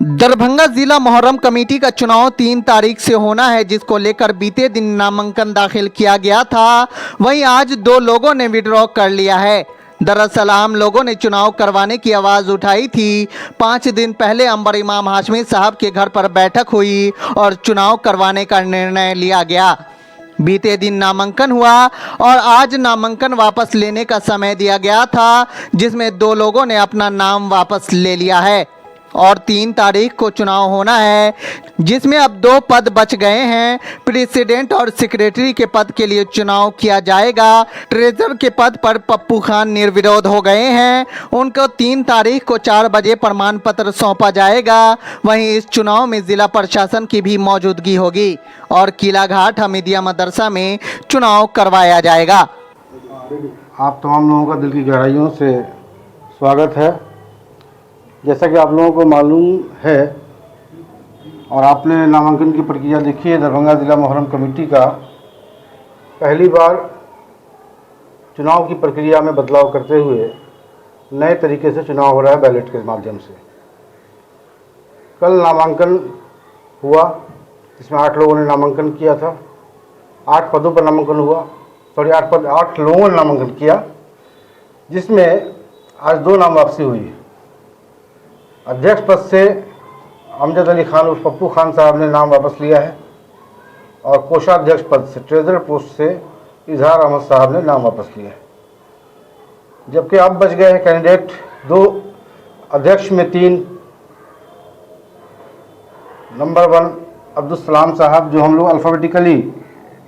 दरभंगा जिला मोहर्रम कमेटी का चुनाव 3 तारीख से होना है, जिसको लेकर बीते दिन नामांकन दाखिल किया गया था। वहीं आज 2 लोगों ने विड्रॉ कर लिया है। दरअसल आम लोगों ने चुनाव करवाने की आवाज़ उठाई थी। 5 दिन पहले अंबर इमाम हाशमी साहब के घर पर बैठक हुई और चुनाव करवाने का निर्णय लिया गया। बीते दिन नामांकन हुआ और आज नामांकन वापस लेने का समय दिया गया था, जिसमें 2 लोगों ने अपना नाम वापस ले लिया है और 3 तारीख को चुनाव होना है, जिसमें अब 2 पद बच गए हैं। प्रेसिडेंट और सेक्रेटरी के पद के लिए चुनाव किया जाएगा। ट्रेजरर के पद पर पप्पू खान निर्विरोध हो गए हैं। उनको 3 तारीख को 4 बजे प्रमाण पत्र सौंपा जाएगा। वहीं इस चुनाव में जिला प्रशासन की भी मौजूदगी होगी और किलाघाट हमीदिया मदरसा में चुनाव करवाया जाएगा। आप तमाम लोगों का दिल की गहराइयों से स्वागत है। जैसा कि आप लोगों को मालूम है और आपने नामांकन की प्रक्रिया देखी है, दरभंगा ज़िला मोहर्रम कमेटी का पहली बार चुनाव की प्रक्रिया में बदलाव करते हुए नए तरीके से चुनाव हो रहा है, बैलेट के माध्यम से। कल नामांकन हुआ, इसमें 8 लोगों ने नामांकन किया था। 8 पदों पर नामांकन हुआ, 8 लोगों ने नामांकन किया, जिसमें आज 2 नाम वापसी हुई है। अध्यक्ष पद से अमजद अली खान उर्फ पप्पू खान साहब ने नाम वापस लिया है और कोषाध्यक्ष पद से ट्रेजरर पोस्ट से इजहार अहमद साहब ने नाम वापस लिया है। जबकि अब बच गए हैं कैंडिडेट 2, अध्यक्ष में 3। नंबर 1 अब्दुल सलाम साहब, जो हम लोग अल्फ़ाबेटिकली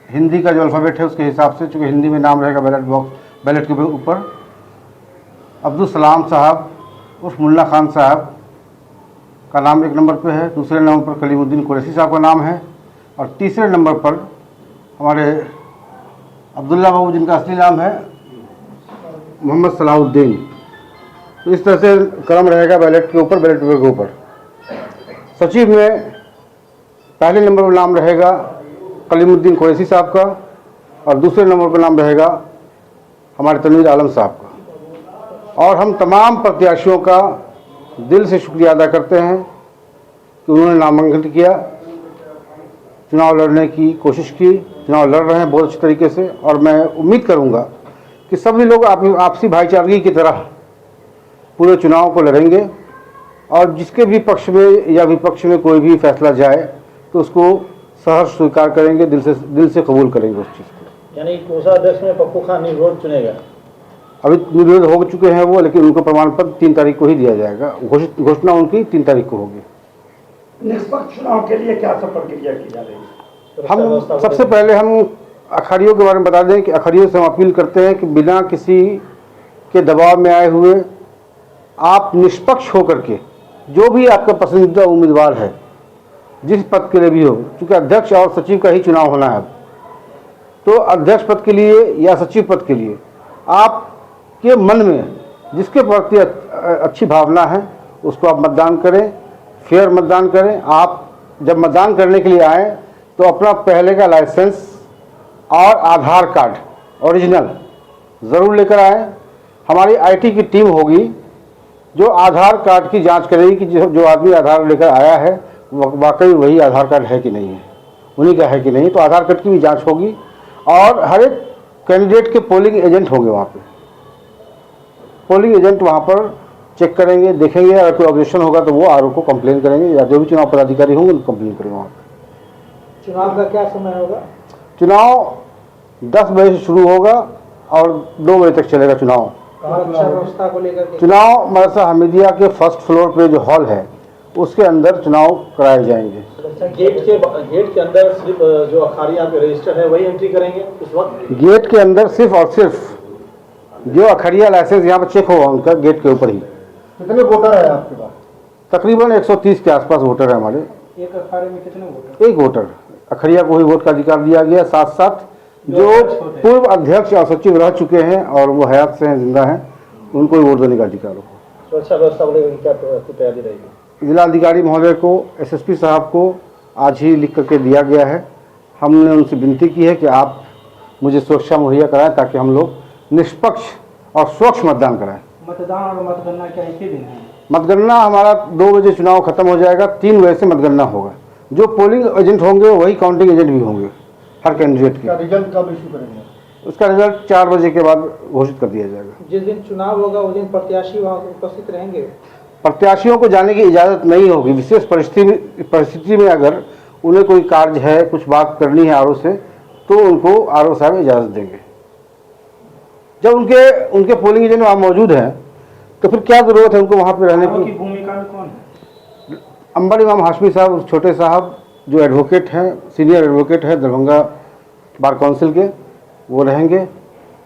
हिंदी का जो अल्फ़ाबेट है उसके हिसाब से, चूँकि हिंदी में नाम रहेगा बैलेट के ऊपर, अब्दुल सलाम साहब उर्फ मुल्ला खान साहब का नाम 1 नंबर पे है। दूसरे नंबर पर कलीमुद्दीन कुरैशी साहब का नाम है और तीसरे नंबर पर हमारे अब्दुल्ला बाबू, जिनका असली नाम है मोहम्मद सलाहुद्दीन। तो इस तरह से क्रम रहेगा बैलेट के ऊपर, बैलेट पेपर के ऊपर। सचिव में पहले नंबर पर नाम रहेगा कलीमुद्दीन कुरैशी साहब का और दूसरे नंबर पर नाम रहेगा हमारे तनवीर आलम साहब का। और हम तमाम प्रत्याशियों का दिल से शुक्रिया अदा करते हैं कि उन्होंने नामांकन किया, चुनाव लड़ने की कोशिश की, चुनाव लड़ रहे हैं बहुत अच्छे तरीके से। और मैं उम्मीद करूंगा कि सभी लोग आपसी भाईचारगी की तरह पूरे चुनाव को लड़ेंगे और जिसके भी पक्ष में या विपक्ष में कोई भी फैसला जाए तो उसको सहर्ष स्वीकार करेंगे, दिल से कबूल करेंगे उस चीज़ को। यानी कोषाध्यक्ष में पप्पू खान निर्विरोध चुनेगा। अभी निर्विरोध हो चुके हैं वो, लेकिन उनको प्रमाण पत्र 3 तारीख को ही दिया जाएगा। घोषणा उनकी 3 तारीख को होगी। निष्पक्ष चुनाव के लिए क्या सब प्रक्रिया की जा रही है? हम सबसे पहले हम अखाड़ियों के बारे में बता दें कि अखाड़ियों से हम अपील करते हैं कि बिना किसी के दबाव में आए हुए आप निष्पक्ष होकर के जो भी आपका पसंदीदा उम्मीदवार है, जिस पद के लिए भी हो, क्योंकि अध्यक्ष और सचिव का ही चुनाव होना है, तो अध्यक्ष पद के लिए या सचिव पद के लिए आपके मन में जिसके प्रति अच्छी भावना है उसको आप मतदान करें, फेयर मतदान करें। आप जब मतदान करने के लिए आएँ तो अपना पहले का लाइसेंस और आधार कार्ड ओरिजिनल ज़रूर लेकर आएँ। हमारी आईटी की टीम होगी जो आधार कार्ड की जांच करेगी कि जो आदमी आधार लेकर आया है वाकई वही आधार कार्ड है कि नहीं है, उन्हीं का है कि नहीं। तो आधार कार्ड की भी जाँच होगी और हर एक कैंडिडेट के पोलिंग एजेंट होंगे वहाँ पे। पोलिंग एजेंट वहाँ पर चेक करेंगे, देखेंगे, अगर कोई ऑब्जेक्शन होगा तो वो आरओ को कंप्लेन करेंगे या जो भी चुनाव पदाधिकारी होंगे उनको कंप्लेन करेंगे वहाँ पे। चुनाव का क्या समय होगा? चुनाव 10 बजे से शुरू होगा और 2 बजे तक चलेगा चुनाव। व्यवस्था को लेकर चुनाव मदरसा हमीदिया के फर्स्ट फ्लोर पे जो हॉल है उसके अंदर चुनाव कराए जाएंगे। गेट के अंदर सिर्फ जो अखाड़ी यहाँ पे रजिस्टर है वही एंट्री करेंगे इस वक्त? गेट के अंदर सिर्फ और सिर्फ जो अखड़िया लाइसेंस यहाँ पर चेक होगा उनका गेट के ऊपर ही। कितने वोटर है आपके पास? तकरीबन 130 के आसपास वोटर है हमारे। एक अखाड़े में कितने वोटर? 1 वोटर। अखड़िया को ही वोट का अधिकार दिया गया, साथ साथ जो पूर्व अध्यक्ष और सचिव रह चुके हैं और वो हयात से हैं, जिंदा हैं, उनको ही वोट देने का अधिकार हो। सुरक्षा व्यवस्था को लेकर क्या तैयारी रहेगी? जिलाधिकारी महोदय को, एसएसपी साहब को आज ही लिख करके दिया गया है। हमने उनसे विनती की है कि आप मुझे सुरक्षा मुहैया कराएं ताकि हम लोग निष्पक्ष और स्वच्छ मतदान कराएं। मतदान और मतगणना क्या एक ही दिन है? मतगणना हमारा 2 बजे चुनाव खत्म हो जाएगा, 3 बजे से मतगणना होगा। जो पोलिंग एजेंट होंगे वही काउंटिंग एजेंट भी होंगे हर कैंडिडेट के। रिजल्ट कब इशू करेंगे? उसका रिजल्ट 4 बजे के बाद घोषित कर दिया जाएगा। जिस दिन चुनाव होगा उस दिन प्रत्याशी वहाँ उपस्थित रहेंगे? प्रत्याशियों को जाने की इजाज़त नहीं होगी। विशेष परिस्थिति में अगर उन्हें कोई कार्य है, कुछ बात करनी है आरओ से, तो उनको आरओ साहब इजाज़त देंगे। जब उनके पोलिंग एजेंट वहाँ मौजूद हैं तो फिर क्या ज़रूरत है उनको वहाँ पे रहने की? भूमिका में कौन है? अंबर इमाम हाशमी साहब, छोटे साहब जो एडवोकेट हैं, सीनियर एडवोकेट हैं दरभंगा बार काउंसिल के, वो रहेंगे।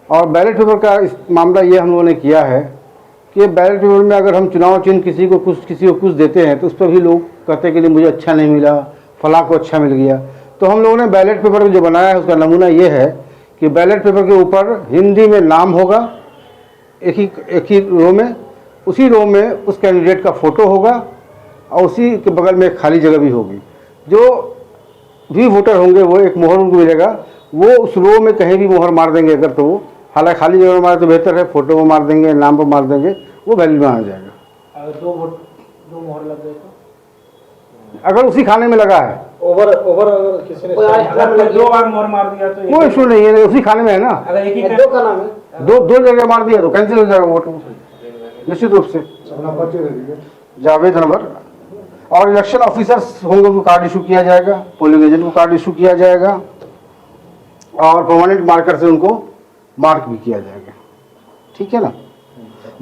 और बैलेट पेपर का इस मामला ये हम लोगों ने किया है कि बैलेट पेपर में अगर हम चुनाव चिन्ह किसी को कुछ देते हैं तो उस पर भी लोग कहते हैं कि नहीं मुझे अच्छा नहीं मिला, फलां को अच्छा मिल गया। तो हम लोगों ने बैलेट पेपर जो बनाया है उसका नमूना ये है कि बैलेट पेपर के ऊपर हिंदी में नाम होगा एक ही रो में, उसी रो में उस कैंडिडेट का फ़ोटो होगा और उसी के बगल में एक खाली जगह भी होगी। जो भी वोटर होंगे वो एक मोहर उनको मिलेगा, वो उस रो में कहीं भी मोहर मार देंगे अगर, तो वो हालांकि खाली जगह में मारे तो बेहतर है, फोटो में मार देंगे, नाम पर मार देंगे, वो वैलिड माना जाएगा। अगर दो मोहर लग गए तो? अगर उसी खाने में लगा है, ओवर अगर किसी ने 2 बार मोहर मार दिया तो कोई इशू नहीं है, उसी खाने में है ना। अगर एक ही 2 का नाम है, दो जगह मार दिया तो कैंसिल हो जाएगा वोट निश्चित रूप से। जावेद अनवर और इलेक्शन ऑफिसर्स होंगे, उनको कार्ड इशू किया जाएगा, पोलिंग एजेंट को कार्ड इशू किया जाएगा और परमानेंट मार्कर से उनको मार्क भी किया जाएगा। ठीक है ना।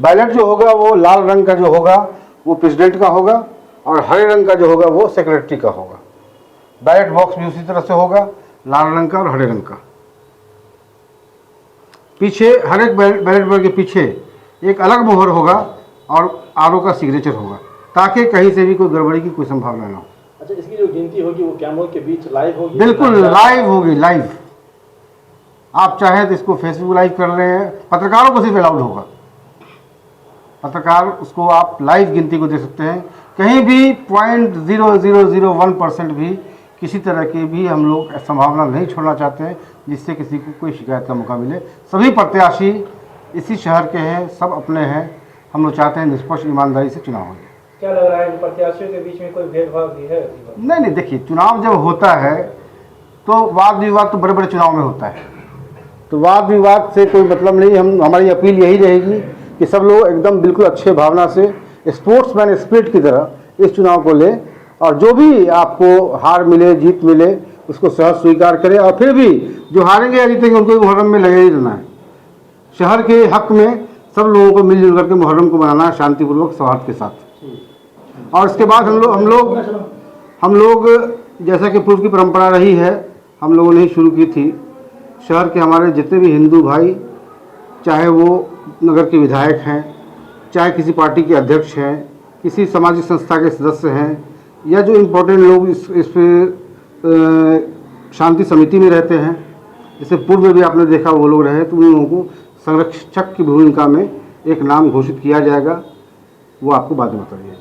बैलेट जो होगा वो लाल रंग का जो होगा वो प्रेसिडेंट का होगा और हरे रंग का जो होगा वो सेक्रेटरी का होगा। बैलेट बॉक्स भी उसी तरह से होगा, लाल रंग का और हरे रंग का। पीछे हर एक बैलेट पेपर के पीछे एक अलग मोहर होगा और आरओ का सिग्नेचर होगा, ताकि कहीं से भी कोई गड़बड़ी की कोई संभावना ना हो। अच्छा, इसकी जो गिनती होगी वो कैमरों के बीच लाइव होगी? बिल्कुल लाइव होगी, लाइव। आप चाहें तो इसको फेसबुक लाइव कर लें, पत्रकारों को सिर्फ अलाउड होगा, पत्रकार उसको आप लाइव गिनती को दे सकते हैं। कहीं भी 0.0001% भी किसी तरह की भी हम लोग संभावना नहीं छोड़ना चाहते हैं जिससे किसी को कोई शिकायत का मौका मिले। सभी प्रत्याशी इसी शहर के हैं, सब अपने हैं। हम लोग चाहते हैं निष्पक्ष ईमानदारी से चुनाव हो। क्या लग रहा है प्रत्याशियों के बीच में कोई भेदभाव भी है? नहीं, देखिए चुनाव जब होता है तो वाद विवाद तो बड़े बड़े चुनाव में होता है, तो वाद विवाद से कोई मतलब नहीं। हमारी अपील यही रहेगी कि सब लोग एकदम बिल्कुल अच्छे भावना से स्पोर्ट्समैन स्पिरिट की तरह इस चुनाव को लें और जो भी आपको हार मिले जीत मिले उसको सहज स्वीकार करें। और फिर भी जो हारेंगे या जीतेंगे उनको मुहर्रम में लगे ही रहना है। शहर के हक में सब लोगों को मिलजुल करके मुहर्रम को मनाना है शांतिपूर्वक सौहार्द के साथ। और इसके बाद हम लोग जैसा कि पूर्व की परंपरा रही है, हम लोगों ने ही शुरू की थी। शहर के हमारे जितने भी हिंदू भाई, चाहे वो नगर के विधायक हैं, चाहे किसी पार्टी के अध्यक्ष हैं, किसी सामाजिक संस्था के सदस्य हैं, या जो इम्पोर्टेंट लोग इस शांति समिति में रहते हैं, जैसे पूर्व में भी आपने देखा वो लोग रहे, तो उन लोगों को संरक्षक की भूमिका में एक नाम घोषित किया जाएगा, वो आपको बाद में बताइए।